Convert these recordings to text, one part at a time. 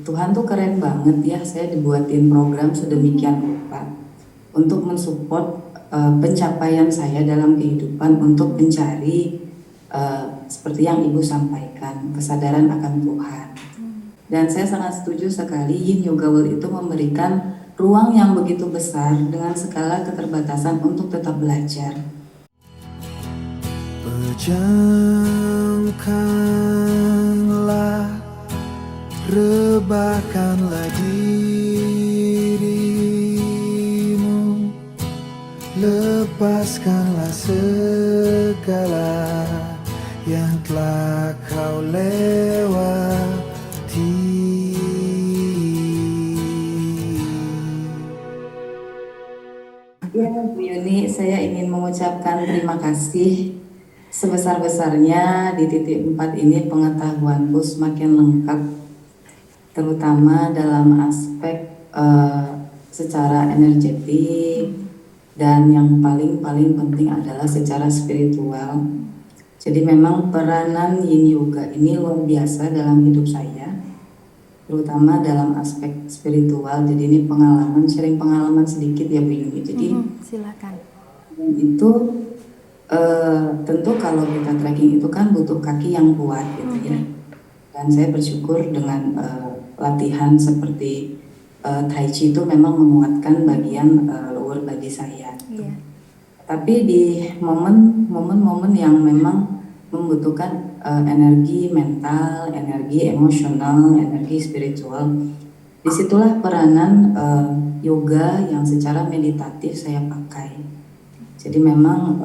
Tuhan tuh keren banget ya, saya dibuatin program sedemikian rupa untuk mensupport pencapaian saya dalam kehidupan untuk mencari seperti yang Ibu sampaikan, kesadaran akan Tuhan. Dan saya sangat setuju sekali Yin Yoga World itu memberikan ruang yang begitu besar dengan segala keterbatasan untuk tetap belajar. Pejamkanlah, rebahkanlah dirimu, lepaskanlah segala yang telah kau lewati. Ya, Bu Yuni, saya ingin mengucapkan terima kasih sebesar-besarnya. Di titik 4 ini pengetahuanku semakin lengkap, terutama dalam aspek secara energetik, dan yang paling penting adalah secara spiritual. Jadi memang peranan Yin Yoga ini luar biasa dalam hidup saya, terutama dalam aspek spiritual. Jadi ini sharing pengalaman sedikit ya Bu Yuni. Jadi silakan. itu tentu kalau kita trekking itu kan butuh kaki yang kuat gitu ya. Dan saya bersyukur dengan latihan seperti Tai Chi itu memang menguatkan bagian lower body saya. Tapi di momen-momen yang memang membutuhkan energi mental, energi emosional, energi spiritual, disitulah peranan yoga yang secara meditatif saya pakai. Jadi memang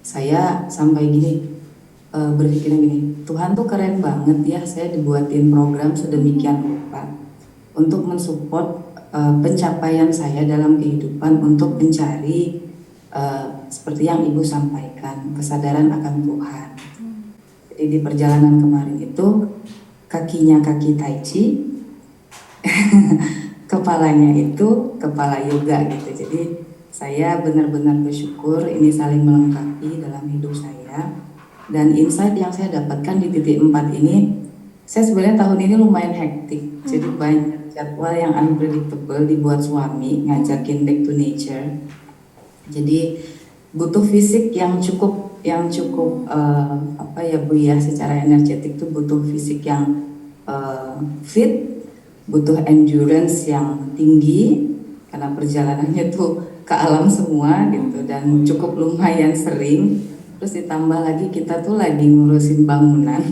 saya sampai berpikirnya gini, Tuhan tuh keren banget ya, saya dibuatin program sedemikian rupa untuk mensupport pencapaian saya dalam kehidupan untuk mencari seperti yang Ibu sampaikan, kesadaran akan Tuhan. Jadi di perjalanan kemarin itu kakinya kaki Tai Chi, kepalanya itu kepala yoga gitu. Jadi saya benar-benar bersyukur ini saling melengkapi dalam hidup saya. Dan insight yang saya dapatkan di titik 4 ini, saya sebenarnya tahun ini lumayan hektik. Jadi banyak jadwal yang unpredictable dibuat suami, ngajakin back to nature. Jadi butuh fisik yang cukup apa ya Bu ya, secara energetik tuh butuh fisik yang fit, butuh endurance yang tinggi karena perjalanannya tuh ke alam semua gitu, dan cukup lumayan sering. Terus ditambah lagi kita tuh lagi ngurusin bangunan.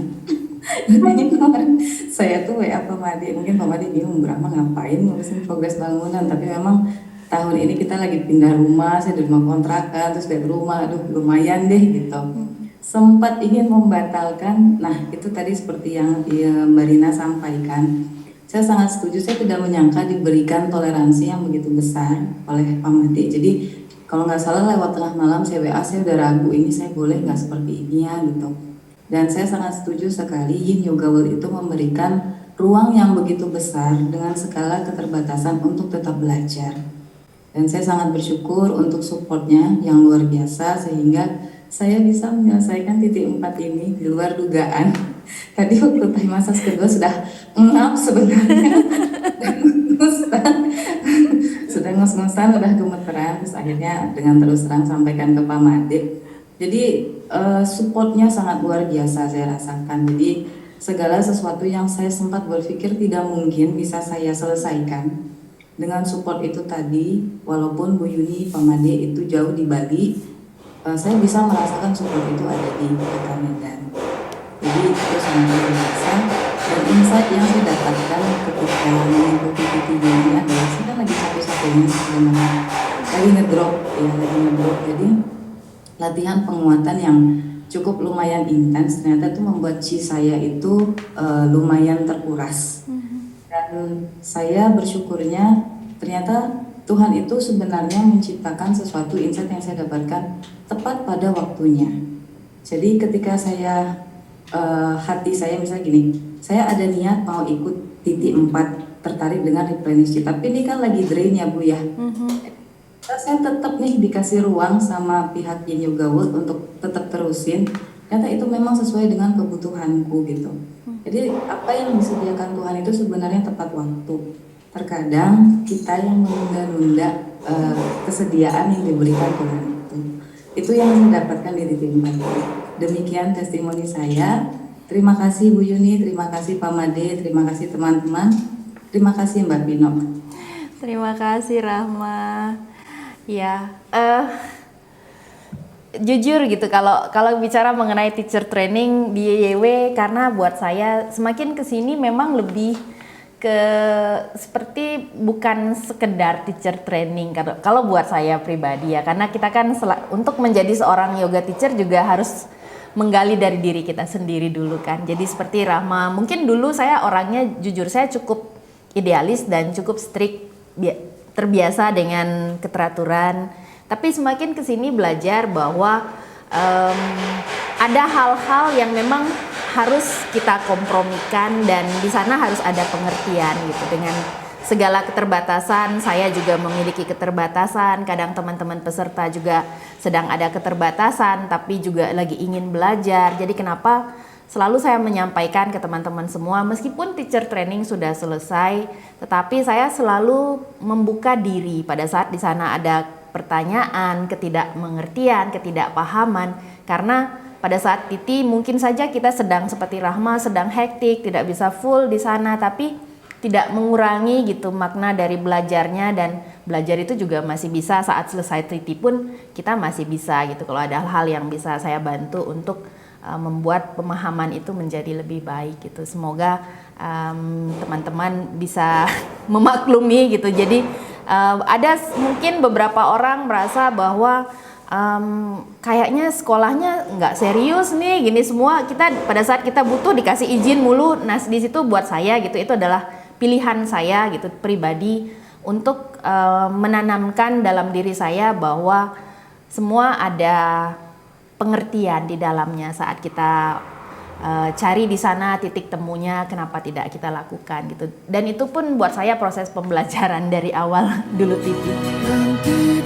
Jadi kemarin saya tuh WA Pak Madi, mungkin Pak Madi bingung Brahma ngapain ngurusin progres bangunan, tapi memang tahun ini kita lagi pindah rumah, saya di rumah kontrakan, terus dari rumah, aduh lumayan deh gitu. Sempat ingin membatalkan, nah itu tadi seperti yang Mbak Rina sampaikan, saya sangat setuju, saya tidak menyangka diberikan toleransi yang begitu besar oleh Pak Madi. Jadi kalau nggak salah lewat tengah malam saya WA, saya udah ragu ini saya boleh nggak seperti ini ya gitu. Dan saya sangat setuju sekali Yin Yoga World itu memberikan ruang yang begitu besar dengan segala keterbatasan untuk tetap belajar. Dan saya sangat bersyukur untuk supportnya yang luar biasa sehingga saya bisa menyelesaikan titik 4 ini di luar dugaan. Tadi waktu time massage kedua sudah ngap sebenarnya, sudah ngos-ngosan, sudah gemeteran, terus akhirnya dengan terus terang sampaikan ke Pak Madip. Jadi supportnya sangat luar biasa saya rasakan. Jadi segala sesuatu yang saya sempat berpikir tidak mungkin bisa saya selesaikan, dengan support itu tadi, walaupun Bu Yuni, Pak Made itu jauh di Bali, saya bisa merasakan support itu ada di Kota Medan. Jadi itu sangat luar biasa. Dan insight yang saya dapatkan ketika mengikuti PT ini adalah saya kan lagi satu-satunya sebenarnya lagi ngedrop. Jadi latihan penguatan yang cukup lumayan intens ternyata itu membuat chi saya itu lumayan terkuras. Dan saya bersyukurnya ternyata Tuhan itu sebenarnya menciptakan sesuatu insight yang saya dapatkan tepat pada waktunya. Jadi ketika saya hati saya misalnya gini, saya ada niat mau ikut titik 4 tertarik dengan replenish, tapi ini kan lagi drain ya Bu ya. Saya tetap nih dikasih ruang sama pihak Yin Yoga World untuk tetap terusin. Ternyata itu memang sesuai dengan kebutuhanku gitu. Jadi apa yang disediakan Tuhan itu sebenarnya tepat waktu. Terkadang kita yang menunda-nunda kesediaan yang diberikan Tuhan itu. Itu yang saya dapatkan di titik 4. Demikian testimoni saya. Terima kasih Bu Yuni, terima kasih Pak Made, terima kasih teman-teman, terima kasih Mbak Pino. Terima kasih Rahma. Ya, jujur gitu kalau bicara mengenai teacher training di YYW, karena buat saya semakin kesini memang lebih ke seperti bukan sekedar teacher training kalau buat saya pribadi ya, karena kita kan untuk menjadi seorang yoga teacher juga harus menggali dari diri kita sendiri dulu kan. Jadi seperti Rahma, mungkin dulu saya orangnya jujur saya cukup idealis dan cukup strict, terbiasa dengan keteraturan. Tapi semakin kesini belajar bahwa ada hal-hal yang memang harus kita kompromikan, dan di sana harus ada pengertian gitu. Dengan segala keterbatasan, saya juga memiliki keterbatasan. Kadang teman-teman peserta juga sedang ada keterbatasan, tapi juga lagi ingin belajar. Jadi kenapa selalu saya menyampaikan ke teman-teman semua, meskipun teacher training sudah selesai, tetapi saya selalu membuka diri pada saat di sana ada pertanyaan, ketidakmengertian, ketidakpahaman. Karena pada saat Titi mungkin saja kita sedang seperti Rahma, sedang hektik, tidak bisa full di sana, tapi tidak mengurangi gitu makna dari belajarnya, dan belajar itu juga masih bisa saat selesai Titi pun kita masih bisa gitu. Kalau ada hal-hal yang bisa saya bantu untuk membuat pemahaman itu menjadi lebih baik gitu. Semoga teman-teman bisa memaklumi gitu. Jadi ada mungkin beberapa orang merasa bahwa kayaknya sekolahnya nggak serius nih, gini semua. Kita pada saat kita butuh dikasih izin mulu. Nah di situ buat saya gitu, itu adalah pilihan saya gitu pribadi untuk menanamkan dalam diri saya bahwa semua ada pengertian di dalamnya. Saat kita cari di sana titik temunya, kenapa tidak kita lakukan gitu. Dan itu pun buat saya proses pembelajaran dari awal dulu Titi.